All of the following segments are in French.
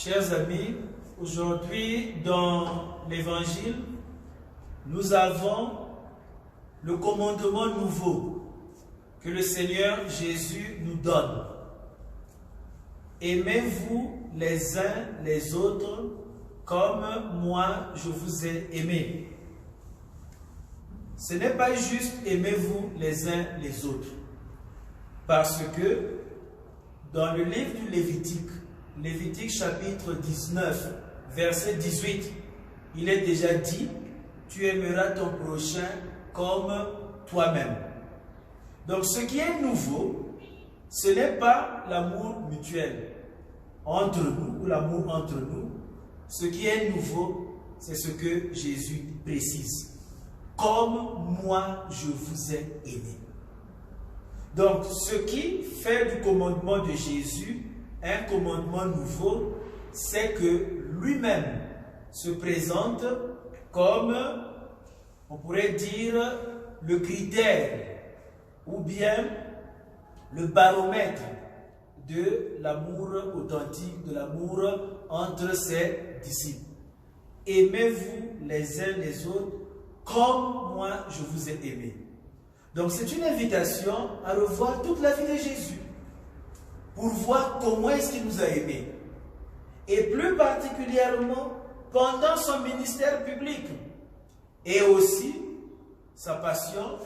Chers amis, aujourd'hui dans l'évangile, nous avons le commandement nouveau que le Seigneur Jésus nous donne. Aimez-vous les uns les autres comme moi je vous ai aimé. Ce n'est pas juste aimez-vous les uns les autres. Parce que dans le livre du Lévitique chapitre 19, verset 18, il est déjà dit, tu aimeras ton prochain comme toi-même. Donc ce qui est nouveau, ce n'est pas l'amour mutuel entre nous ou l'amour entre nous. Ce qui est nouveau, c'est ce que Jésus précise. Comme moi je vous ai aimé. Donc ce qui fait du commandement de Jésus un commandement nouveau, c'est que lui-même se présente comme, on pourrait dire, le critère ou bien le baromètre de l'amour authentique, de l'amour entre ses disciples. Aimez-vous les uns les autres comme moi je vous ai aimé. Donc c'est une invitation à revoir toute la vie de Jésus pour voir comment est-ce qu'il nous a aimés. Et plus particulièrement pendant son ministère public. Et aussi sa passion,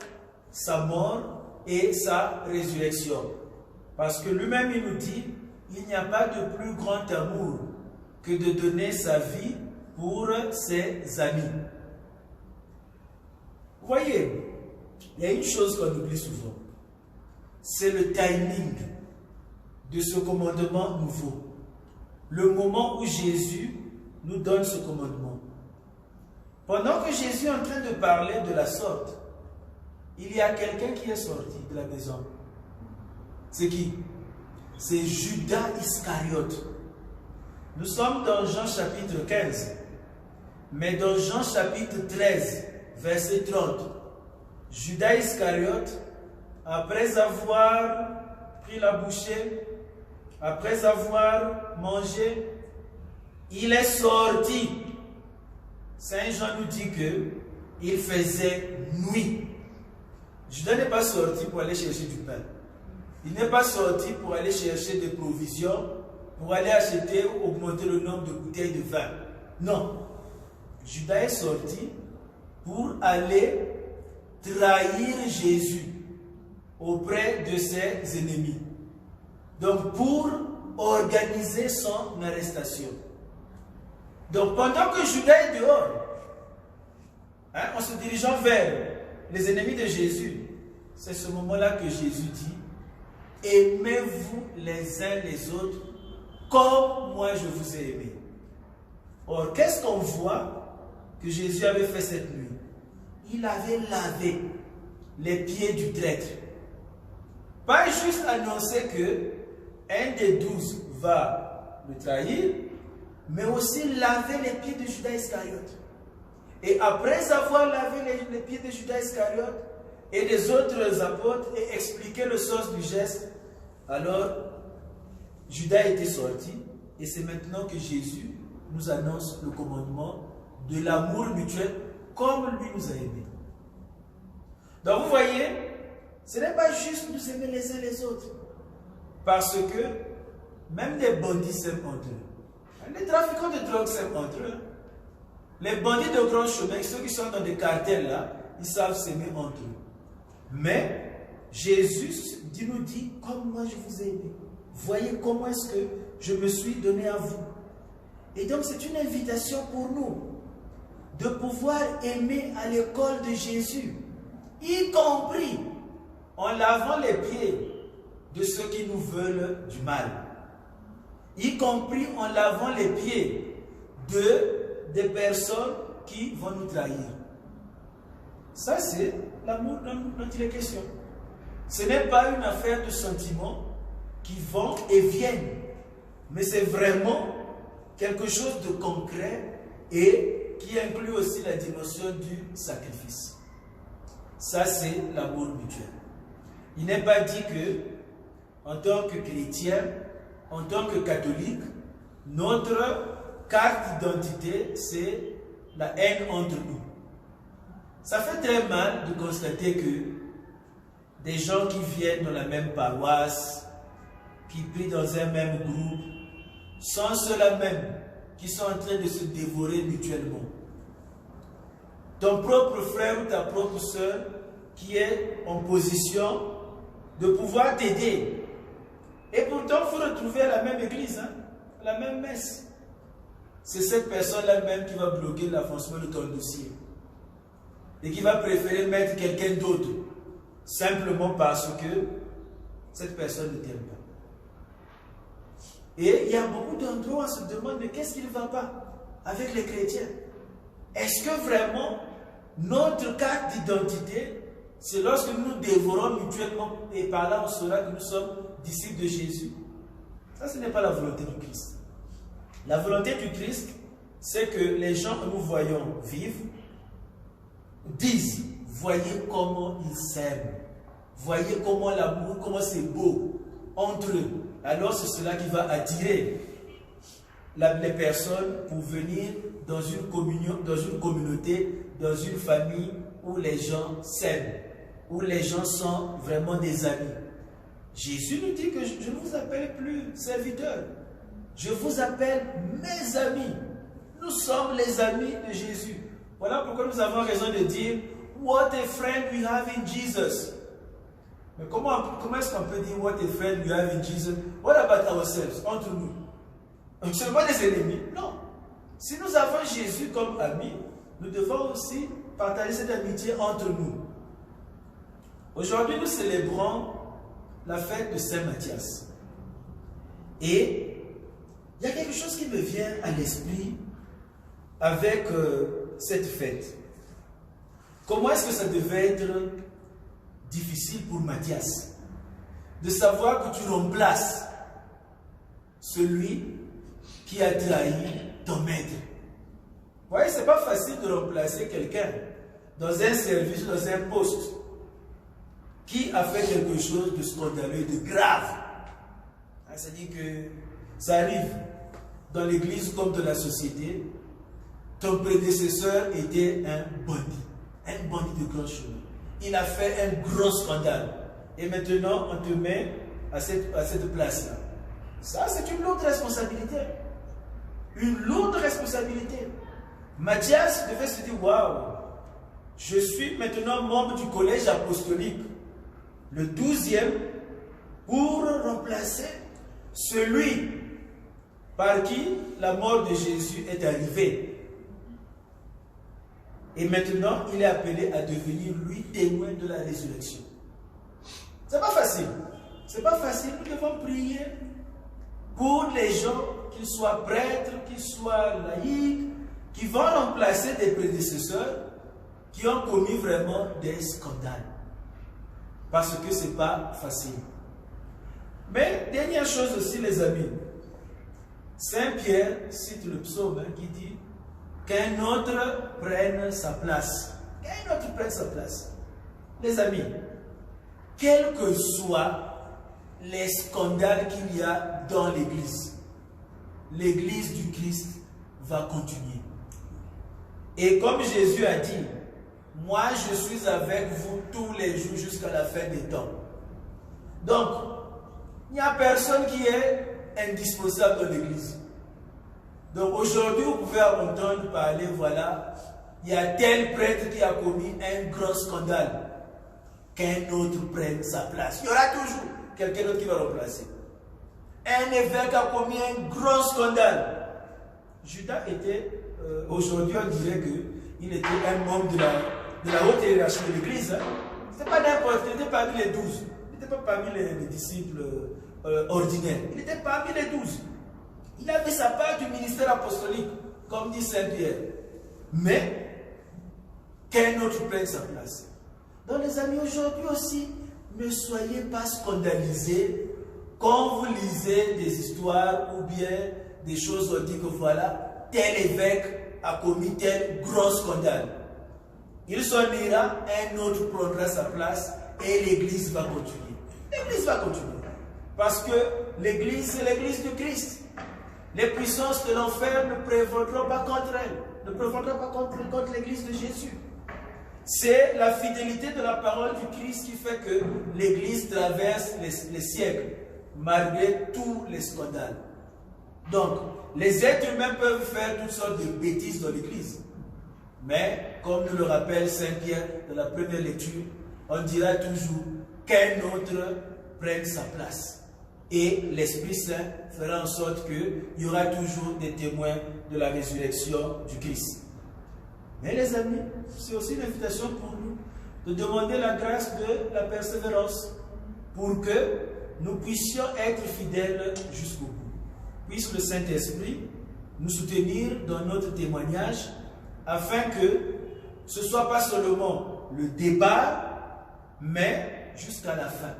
sa mort et sa résurrection. Parce que lui-même il nous dit, il n'y a pas de plus grand amour que de donner sa vie pour ses amis. Vous voyez, il y a une chose qu'on oublie souvent. C'est le timing de ce commandement nouveau. Le moment où Jésus nous donne ce commandement. Pendant que Jésus est en train de parler de la sorte, il y a quelqu'un qui est sorti de la maison. C'est qui? C'est Judas Iscariote. Nous sommes dans Jean chapitre 15. Mais dans Jean chapitre 13, verset 30, Judas Iscariote, après avoir pris la bouchée, après avoir mangé, il est sorti. Saint Jean nous dit qu'il faisait nuit. Judas n'est pas sorti pour aller chercher du pain. Il n'est pas sorti pour aller chercher des provisions, pour aller acheter ou augmenter le nombre de bouteilles de vin. Non. Judas est sorti pour aller trahir Jésus auprès de ses ennemis. Donc pour organiser son arrestation. Donc pendant que Judas est dehors, en se dirigeant vers les ennemis de Jésus, c'est ce moment-là que Jésus dit, aimez-vous les uns les autres comme moi je vous ai aimé. Or, qu'est-ce qu'on voit que Jésus avait fait cette nuit? Il avait lavé les pieds du traître. Pas juste annoncer que un des 12 va le trahir, mais aussi laver les pieds de Judas Iscariote. Et après avoir lavé les pieds de Judas Iscariote et des autres apôtres et expliqué le sens du geste, alors Judas était sorti et c'est maintenant que Jésus nous annonce le commandement de l'amour mutuel comme lui nous a aimés. Donc vous voyez, ce n'est pas juste nous aimer les uns les autres. Parce que même les bandits s'aiment entre eux. Les trafiquants de drogue s'aiment entre eux. Les bandits de grand chemin, ceux qui sont dans des cartels là, ils savent s'aimer entre eux. Mais Jésus nous dit, comme moi je vous ai aimé. Voyez comment est-ce que je me suis donné à vous. Et donc c'est une invitation pour nous de pouvoir aimer à l'école de Jésus, y compris en lavant les pieds de ceux qui nous veulent du mal, y compris en lavant les pieds des personnes qui vont nous trahir. Ça, c'est l'amour dont il est question. Ce n'est pas une affaire de sentiments qui vont et viennent, mais c'est vraiment quelque chose de concret et qui inclut aussi la dimension du sacrifice. Ça, c'est l'amour mutuel. Il n'est pas dit que, en tant que chrétien, en tant que catholique, Notre carte d'identité, c'est la haine entre nous. Ça fait très mal de constater que des gens qui viennent dans la même paroisse, qui prient dans un même groupe, sont ceux-là même qui sont en train de se dévorer mutuellement. Ton propre frère ou ta propre soeur qui est en position de pouvoir t'aider. Et pourtant, il faut retrouver à la même église, hein, à la même messe. C'est cette personne-là même qui va bloquer l'avancement de ton dossier. Et qui va préférer mettre quelqu'un d'autre, simplement parce que cette personne ne t'aime pas. Et il y a beaucoup d'endroits où on se demande, mais qu'est-ce qui ne va pas avec les chrétiens? Est-ce que vraiment notre carte d'identité, c'est lorsque nous nous dévorons mutuellement et par là on saura que nous sommes disciples de Jésus? Ça, ce n'est pas la volonté du Christ. La volonté du Christ, c'est que les gens que nous voyons vivre disent, voyez comment ils s'aiment, voyez comment l'amour, comment c'est beau entre eux. Alors c'est cela qui va attirer les personnes pour venir dans une communion, dans une communauté, dans une famille où les gens s'aiment, où les gens sont vraiment des amis. Jésus nous dit que je ne vous appelle plus serviteurs, je vous appelle mes amis. Nous sommes les amis de Jésus. Voilà pourquoi nous avons raison de dire what a friend we have in Jesus. Mais comment est-ce qu'on peut dire what a friend we have in Jesus? What about ourselves, entre nous? Nous ne sommes pas des ennemis. Non. Si nous avons Jésus comme ami, nous devons aussi partager cette amitié entre nous. Aujourd'hui, nous célébrons la fête de Saint Matthias. Et il y a quelque chose qui me vient à l'esprit avec cette fête. Comment est-ce que ça devait être difficile pour Matthias de savoir que tu remplaces celui qui a trahi ton maître? Vous voyez, ce n'est pas facile de remplacer quelqu'un dans un service, dans un poste qui a fait quelque chose de scandaleux, de grave. C'est-à-dire que ça arrive dans l'église comme dans la société. Ton prédécesseur était un bandit de grand chemin. Il a fait un gros scandale. Et maintenant, on te met à cette place-là. Ça, c'est une lourde responsabilité. Une lourde responsabilité. Matthias devait se dire, waouh, je suis maintenant membre du collège apostolique, le 12e, pour remplacer celui par qui la mort de Jésus est arrivée. Et maintenant, il est appelé à devenir, lui, témoin de la résurrection. C'est pas facile. C'est pas facile. Nous devons prier pour les gens, qu'ils soient prêtres, qu'ils soient laïcs, qui vont remplacer des prédécesseurs qui ont commis vraiment des scandales. Parce que c'est pas facile. Mais, dernière chose aussi, les amis. Saint Pierre cite le psaume qui dit qu'un autre prenne sa place. Qu'un autre prenne sa place. Les amis, quels que soient les scandales qu'il y a dans l'Église, l'Église du Christ va continuer. Et comme Jésus a dit, moi je suis avec vous tous les jours jusqu'à la fin des temps. Donc, il n'y a personne qui est indispensable dans l'Église. Donc aujourd'hui, vous pouvez entendre parler, voilà, il y a tel prêtre qui a commis un grand scandale. Qu'un autre prenne sa place. Il y aura toujours quelqu'un d'autre qui va remplacer. Un évêque a commis un grand scandale. Judas était, aujourd'hui on dirait qu'il était un membre de la haute hiérarchie de l'Église. Hein. Ce n'était pas n'importe qui, il était parmi les 12. Il n'était pas parmi les disciples ordinaires. Il était parmi les 12. Il avait sa part du ministère apostolique, comme dit Saint Pierre. Mais, qu'un autre prenne sa place. Donc les amis, aujourd'hui aussi, ne soyez pas scandalisés quand vous lisez des histoires ou bien des choses où on dit que voilà, tel évêque a commis tel gros scandale. Il s'en ira, un autre prendra sa place et l'Église va continuer. L'Église va continuer. Parce que l'Église, c'est l'Église de Christ. les puissances de l'enfer ne prévaudront pas contre elles, ne prévaudront pas contre l'église de Jésus. C'est la fidélité de la parole du Christ qui fait que l'église traverse les siècles, malgré tous les scandales. Donc, les êtres humains peuvent faire toutes sortes de bêtises dans l'église. Mais, comme nous le rappelle Saint Pierre dans la première lecture, on dira toujours qu'un autre prenne sa place. Et l'Esprit Saint fera en sorte qu'il y aura toujours des témoins de la résurrection du Christ. Mais les amis, c'est aussi une invitation pour nous de demander la grâce de la persévérance pour que nous puissions être fidèles jusqu'au bout. Puisse le Saint-Esprit nous soutenir dans notre témoignage afin que ce ne soit pas seulement le débat, mais jusqu'à la fin.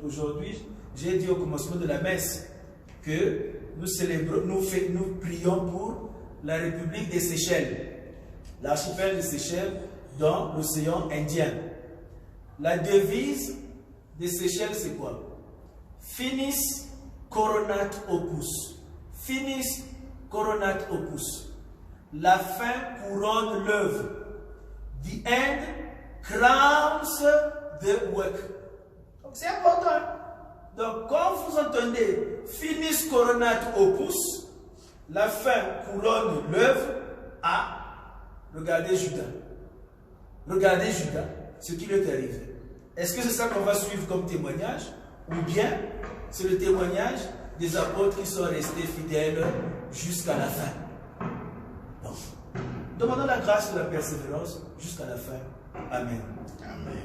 Aujourd'hui, j'ai dit au commencement de la messe que nous prions pour la République des Seychelles, l'archipel des Seychelles dans l'océan Indien. La devise des Seychelles, c'est quoi? Finis coronat opus. Finis coronat opus. La fin couronne l'œuvre. The end crowns the work. Donc c'est important. Donc quand vous entendez finis coronat opus, la fin couronne l'œuvre, regardez Judas. Regardez Judas, ce qui lui est arrivé. Est-ce que c'est ça qu'on va suivre comme témoignage? Ou bien c'est le témoignage des apôtres qui sont restés fidèles jusqu'à la fin? Donc, demandons la grâce de la persévérance jusqu'à la fin. Amen. Amen.